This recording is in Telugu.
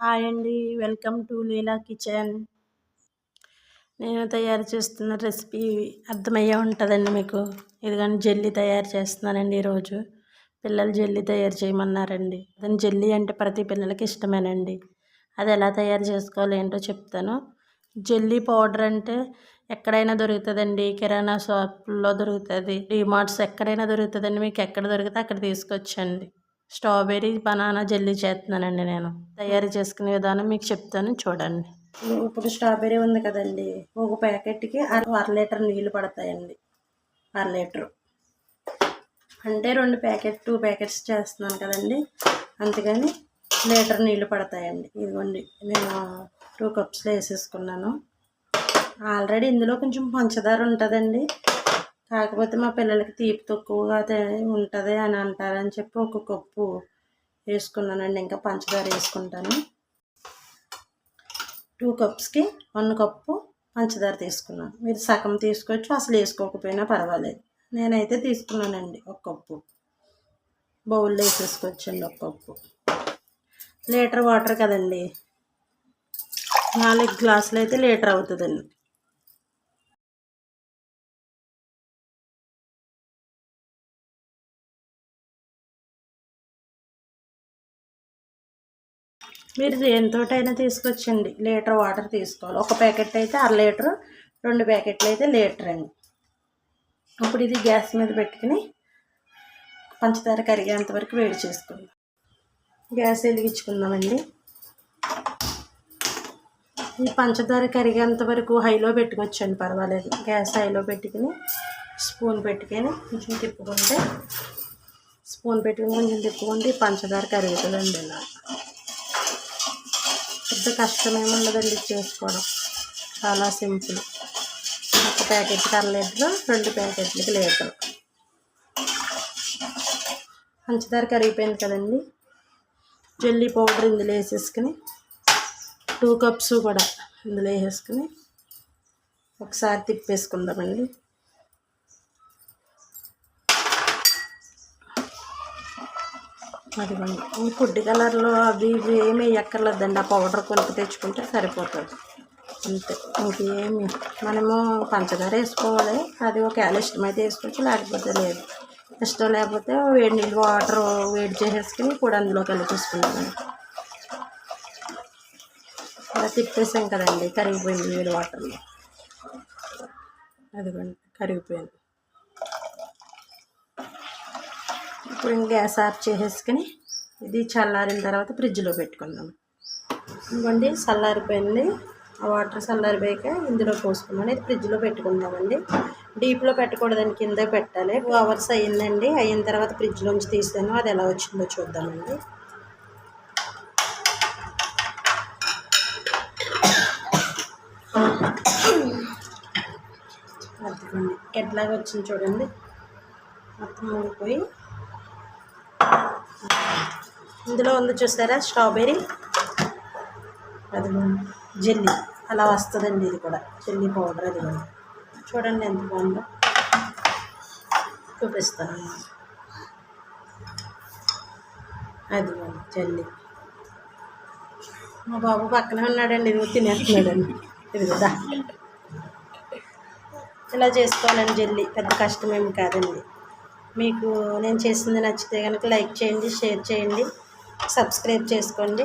హాయ్ అండి, వెల్కమ్ టు లీలా కిచెన్. నేను తయారు చేస్తున్న రెసిపీ అర్థమయ్యే ఉంటుందండి మీకు. ఇదిగోండి జెల్లీ తయారు చేస్తున్నానండి ఈరోజు. పిల్లలు జెల్లీ తయారు చేయమన్నారండి. దాని జెల్లీ అంటే ప్రతి పిల్లలకి ఇష్టమేనండి. అది ఎలా తయారు చేసుకోవాలి ఏంటో చెప్తాను. జెల్లీ పౌడర్ అంటే ఎక్కడైనా దొరుకుతుందండి. కిరాణా షాపుల్లో దొరుకుతుంది, డిమార్ట్స్ ఎక్కడైనా దొరుకుతుందండి. మీకు ఎక్కడ దొరికితే అక్కడ తీసుకొచ్చండి. స్ట్రాబెర్రీ బనానా జెల్లీ చేస్తున్నానండి. నేను తయారు చేసుకునే విధానం మీకు చెప్తాను, చూడండి. ఇప్పుడు స్ట్రాబెర్రీ ఉంది కదండి, ఒక ప్యాకెట్కి 1/2 లీటర్ నీళ్ళు పడతాయండి. 1/2 లీటరు అంటే 2 ప్యాకెట్స్ చేస్తున్నాను కదండి, అందుకని లీటర్ నీళ్ళు పడతాయండి. ఇదిగోండి నేను 2 కప్స్లో వేసేసుకున్నాను. ఆల్రెడీ ఇందులో కొంచెం పంచదార ఉంటుందండి, కాకపోతే మా పిల్లలకి తీపి తక్కువగా ఉంటుంది అని అంటారని చెప్పి 1 కప్పు వేసుకున్నానండి. ఇంకా పంచదార వేసుకుంటాను. 2 కప్స్కి 1 కప్పు పంచదార తీసుకున్నాను. మీరు సగం తీసుకోవచ్చు, అసలు వేసుకోకపోయినా పర్వాలేదు. నేనైతే తీసుకున్నానండి 1 కప్పు. బౌల్లో వేసేసుకోవచ్చండి 1 కప్పు. లీటర్ వాటర్ కదండి, 4 గ్లాసులు అయితే లీటర్ అవుతుందండి. మీరు దేనితోటైనా తీసుకొచ్చండి. లీటర్ వాటర్ తీసుకోవాలి. 1 ప్యాకెట్ అయితే 1/2 లీటరు, 2 ప్యాకెట్లు అయితే లీటర్ అండి. ఇప్పుడు ఇది గ్యాస్ మీద పెట్టుకుని పంచదార కరిగేంత వరకు వేడి చేసుకుందాం. గ్యాస్ వెలిగించుకుందామండి. ఈ పంచదార కరిగేంత వరకు హైలో పెట్టుకోవచ్చండి, పర్వాలేదు. గ్యాస్ హైలో పెట్టుకుని స్పూన్ పెట్టుకొని కొంచెం తిప్పుకుంటే పంచదార కరుగుతుందండి. ఇలా పెద్ద కష్టమేమి ఉండదండి చేసుకోవడం, చాలా సింపుల్. 1 ప్యాకెట్కి 1/2 లీటరు, 2 ప్యాకెట్లకి లీటరు. పంచదార కరిగిపోయింది కదండి, జెల్లీ పౌడర్ ఇందులో వేసేసుకుని 2 కప్స్ కూడా ఇందులో వేసేసుకుని ఒకసారి తిప్పేసుకుందామండి. అదిగోండి, ఈ ఫుడ్ కలర్లో అవి ఇవి ఏమి వేయక్కర్లేదండి. ఆ పౌడర్ కొనుక్కు తెచ్చుకుంటే సరిపోతుంది, అంతే. ఇంకేమి మనము పంచదార వేసుకోవాలి, అది ఒకవేళ ఇష్టమైతే వేసుకోవచ్చు, లేకపోతే లేదు. ఇష్టం లేకపోతే వేడి నీళ్ళు వాటర్ వేడి చేసేసుకుని కూడా అందులో కలిపేసుకుంటామండి. అలా తిప్పేసాం కదండి, కరిగిపోయింది వేడి వాటర్లో. అదిగోండి కరిగిపోయింది. ఇప్పుడు గ్యాస్ ఆఫ్ చేసేసుకుని ఇది చల్లారిన తర్వాత ఫ్రిడ్జ్లో పెట్టుకుందాం. ఇవ్వండి చల్లారిపోయింది. ఆ వాటర్ చల్లారిపోయాక ఇందులో పోసుకున్నాను. ఇది ఫ్రిడ్జ్లో పెట్టుకుందామండి. డీప్లో పెట్టకూడదండి, కింద పెట్టాలి. 2 అవర్స్ అయ్యిందండి. అయిన తర్వాత ఫ్రిడ్జ్లోంచి తీసాను, అది ఎలా వచ్చిందో చూద్దామండి. అదిగోండి ఎట్లాగా వచ్చింది చూడండి, మొత్తం ఊడిపోయి. ఇందులో ఉంది చూసారా స్ట్రాబెర్రీ, అదిగోండి జెల్లీ అలా వస్తుందండి. ఇది కూడా జెల్లీ పౌడర్, అదిగోండి చూడండి ఎంత బాగుందో, చూపిస్తాను. అదిగోండి జెల్లీ. మా బాబు పక్కనే ఉన్నాడండి, ఇది తినేస్తున్నాడండి. ఇది కదా ఇలా చేసుకోవాలండి జెల్లీ, పెద్ద కష్టమేమి కాదండి. మీకు నేను చేసింది నచ్చితే కనుక లైక్ చేయండి, షేర్ చేయండి, సబ్స్క్రైబ్ చేసుకోండి.